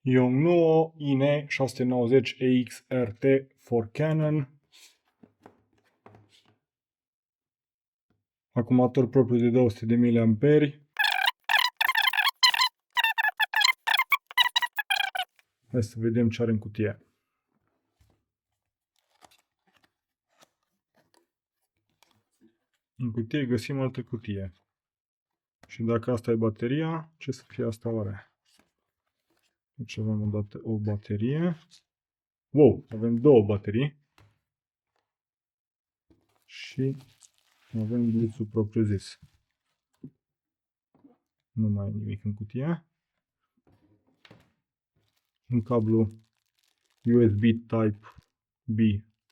Yongnuo INE690 EX-RT for Canon. Acumulator propriu de 200 de mAh. Hai să vedem ce are în cutie. În cutie găsim altă cutie. Și dacă asta e bateria, ce să fie asta oare? Deci avem odată o baterie. Wow, avem două baterii. Și avem blițul propriu zis. Nu mai e nimic în cutie. Un cablu USB Type-B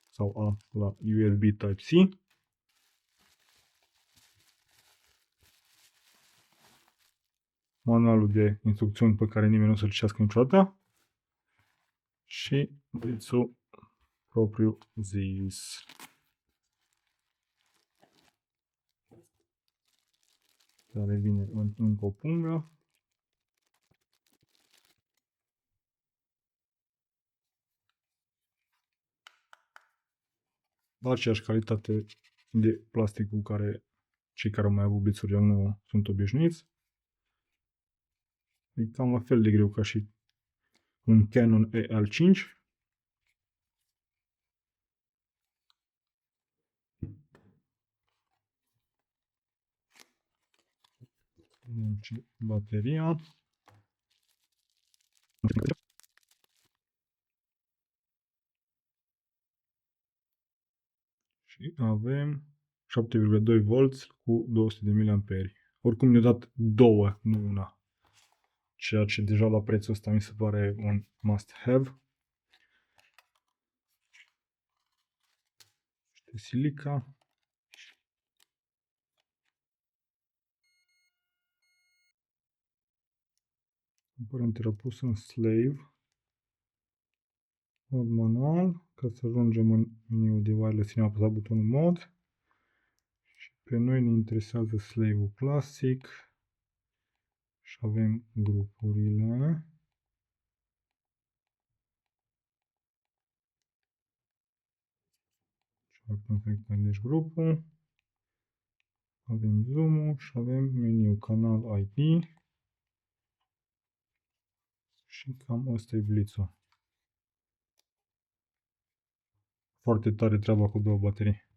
sau A la USB Type-C. Manualul de instrucțiuni pe care nimeni nu o să-l citească niciodată. Și blițul propriu zis. Care vine încă o pungă. La aceeași calitate de plastic cu care cei care au mai avut blițuri nu sunt obișnuiți. E cam la fel de greu ca și un Canon EL5. Deci, bateria. Și avem 7,2 V cu 200 de mAh. Oricum ne-a dat două, nu una. Ceea ce deja la prețul ăsta mi se pare un must have. Este silica. Aparent era pus în slave. Mod manual. Ca să ajungem în meniul de wireless, ținem apăsat butonul mod. Și pe noi ne interesează slave-ul clasic. Și avem grupurile. Și acum deci grupul. Avem zoom-ul și avem meniul canal IP. Și cam ăsta e blițul. Foarte tare treaba cu două baterii.